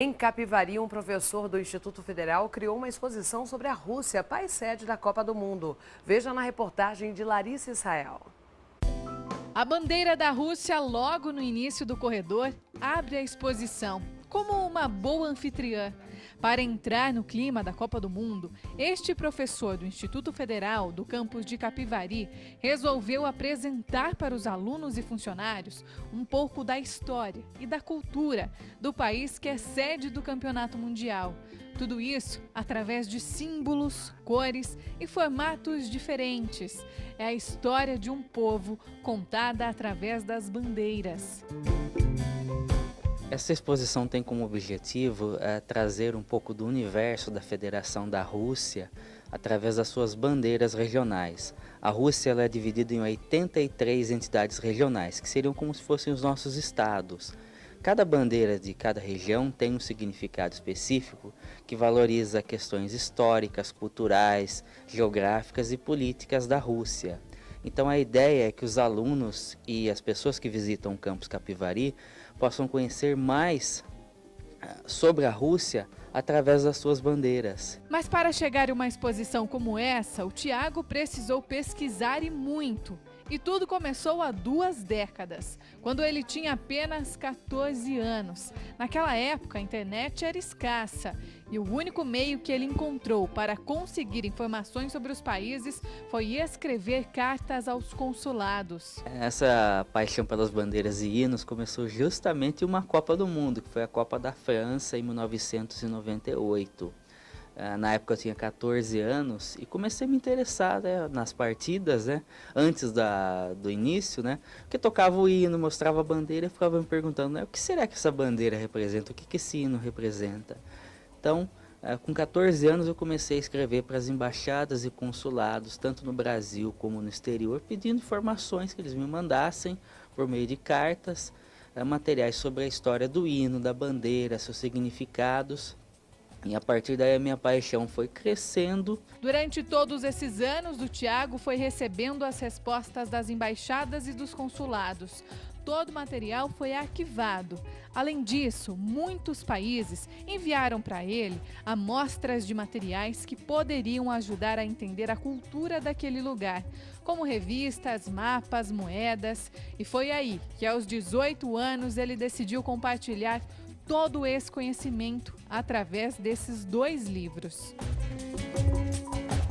Em Capivari, um professor do Instituto Federal criou uma exposição sobre a Rússia, país sede da Copa do Mundo. Veja na reportagem de Larissa Israel. A bandeira da Rússia, logo no início do corredor, abre a exposição, como uma boa anfitriã. Para entrar no clima da Copa do Mundo, este professor do Instituto Federal do campus de Capivari resolveu apresentar para os alunos e funcionários um pouco da história e da cultura do país que é sede do Campeonato Mundial. Tudo isso através de símbolos, cores e formatos diferentes. É a história de um povo contada através das bandeiras. Essa exposição tem como objetivo trazer um pouco do universo da Federação da Rússia através das suas bandeiras regionais. A Rússia ela é dividida em 83 entidades regionais, que seriam como se fossem os nossos estados. Cada bandeira de cada região tem um significado específico que valoriza questões históricas, culturais, geográficas e políticas da Rússia. Então a ideia é que os alunos e as pessoas que visitam o campus Capivari possam conhecer mais sobre a Rússia através das suas bandeiras. Mas para chegar a uma exposição como essa, o Tiago precisou pesquisar e muito. E tudo começou há 2 décadas, quando ele tinha apenas 14 anos. Naquela época, a internet era escassa e o único meio que ele encontrou para conseguir informações sobre os países foi escrever cartas aos consulados. Essa paixão pelas bandeiras e hinos começou justamente em uma Copa do Mundo, que foi a Copa da França em 1998. Na época eu tinha 14 anos e comecei a me interessar, né, nas partidas, né, antes do início, né, porque tocava o hino, mostrava a bandeira e ficava me perguntando, né, o que será que essa bandeira representa, o que esse hino representa. Então, com 14 anos eu comecei a escrever para as embaixadas e consulados, tanto no Brasil como no exterior, pedindo informações que eles me mandassem por meio de cartas, materiais sobre a história do hino, da bandeira, seus significados. E a partir daí a minha paixão foi crescendo. Durante todos esses anos, o Tiago foi recebendo as respostas das embaixadas e dos consulados. Todo o material foi arquivado. Além disso, muitos países enviaram para ele amostras de materiais que poderiam ajudar a entender a cultura daquele lugar, como revistas, mapas, moedas. E foi aí que, aos 18 anos, ele decidiu compartilhar todo esse conhecimento através desses 2 livros.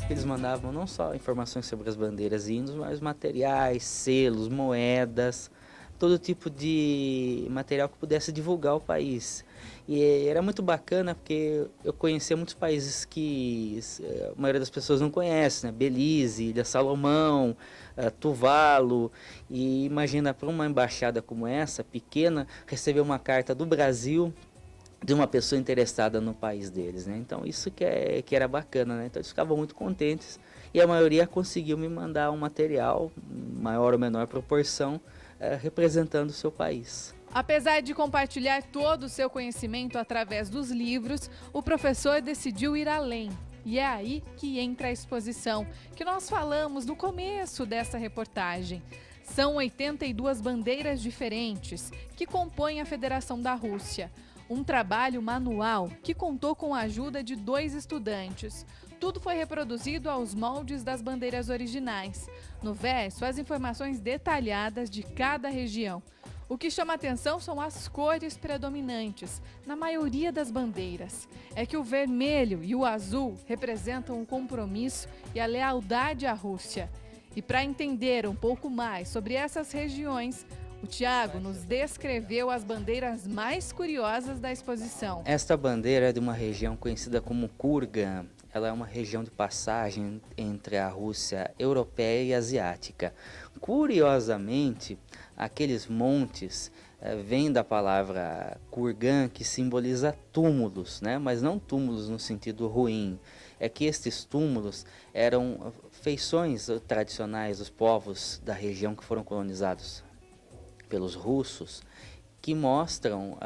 Eles mandavam não só informações sobre as bandeiras e hinos, mas materiais, selos, moedas, todo tipo de material que pudesse divulgar o país. E era muito bacana porque eu conhecia muitos países que a maioria das pessoas não conhece, né? Belize, Ilha Salomão, Tuvalu. E imagina, para uma embaixada como essa, pequena, receber uma carta do Brasil de uma pessoa interessada no país deles, né? Então isso que era bacana, né? Então eles ficavam muito contentes e a maioria conseguiu me mandar um material, maior ou menor proporção, representando o seu país. Apesar de compartilhar todo o seu conhecimento através dos livros, o professor decidiu ir além. E é aí que entra a exposição, que nós falamos no começo dessa reportagem. São 82 bandeiras diferentes que compõem a Federação da Rússia. Um trabalho manual que contou com a ajuda de 2 estudantes. Tudo foi reproduzido aos moldes das bandeiras originais. No verso, as informações detalhadas de cada região. O que chama atenção são as cores predominantes, na maioria das bandeiras. É que o vermelho e o azul representam o compromisso e a lealdade à Rússia. E para entender um pouco mais sobre essas regiões, o Tiago nos descreveu as bandeiras mais curiosas da exposição. Esta bandeira é de uma região conhecida como Kurgan. Ela é uma região de passagem entre a Rússia europeia e asiática. Curiosamente, aqueles montes vêm da palavra Kurgan, que simboliza túmulos, né? Mas não túmulos no sentido ruim. É que estes túmulos eram feições tradicionais dos povos da região que foram colonizados pelos russos, que mostram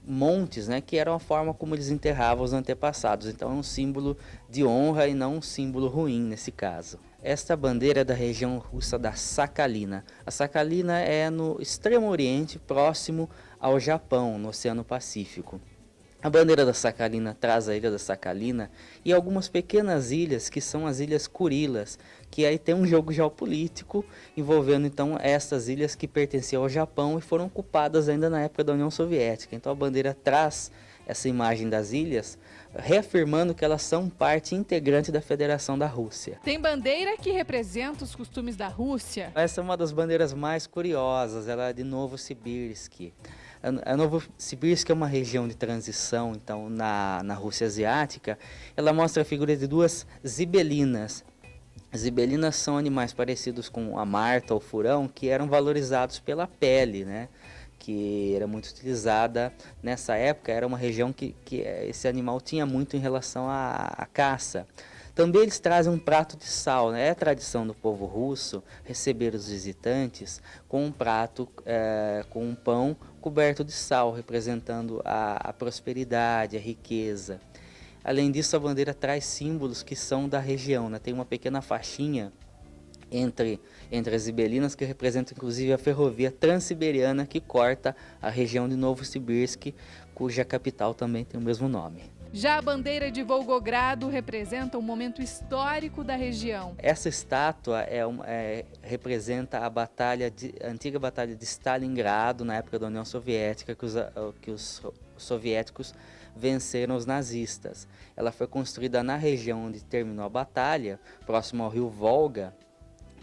montes, né, que eram a forma como eles enterravam os antepassados. Então é um símbolo de honra e não um símbolo ruim nesse caso. Esta bandeira é da região russa da Sakhalina. A Sakhalina é no extremo oriente, próximo ao Japão, no Oceano Pacífico. A bandeira da Sakhalina traz a ilha da Sakhalina e algumas pequenas ilhas, que são as Ilhas Kurilas, que aí tem um jogo geopolítico envolvendo então essas ilhas que pertenciam ao Japão e foram ocupadas ainda na época da União Soviética. Então a bandeira traz essa imagem das ilhas, reafirmando que elas são parte integrante da Federação da Rússia. Tem bandeira que representa os costumes da Rússia? Essa é uma das bandeiras mais curiosas, ela é de Novosibirsk. A Novosibirsk é uma região de transição, então, na Rússia Asiática. Ela mostra a figura de duas zibelinas. As zibelinas são animais parecidos com a marta ou furão, que eram valorizados pela pele, né? Que era muito utilizada nessa época, era uma região que esse animal tinha muito em relação à caça. Também eles trazem um prato de sal, né? É tradição do povo russo receber os visitantes com um prato, com um pão coberto de sal, representando a prosperidade, a riqueza. Além disso, a bandeira traz símbolos que são da região, né? Tem uma pequena faixinha entre as zibelinas que representa inclusive a ferrovia transiberiana que corta a região de Novosibirsk, cuja capital também tem o mesmo nome. Já a bandeira de Volgogrado representa um momento histórico da região. Essa estátua representa a antiga batalha de Stalingrado, na época da União Soviética, que os soviéticos venceram os nazistas. Ela foi construída na região onde terminou a batalha, próximo ao rio Volga,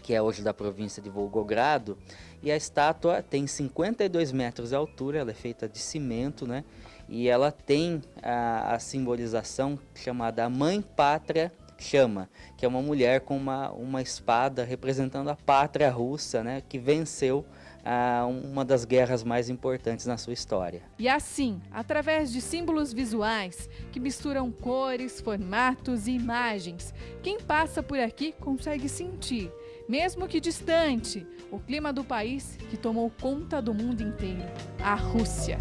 que é hoje da província de Volgogrado, e a estátua tem 52 metros de altura, ela é feita de cimento, né? E ela tem a simbolização chamada Mãe Pátria Chama, que é uma mulher com uma espada representando a pátria russa, né? Que venceu uma das guerras mais importantes na sua história. E assim, através de símbolos visuais que misturam cores, formatos e imagens, quem passa por aqui consegue sentir, mesmo que distante, o clima do país que tomou conta do mundo inteiro, a Rússia.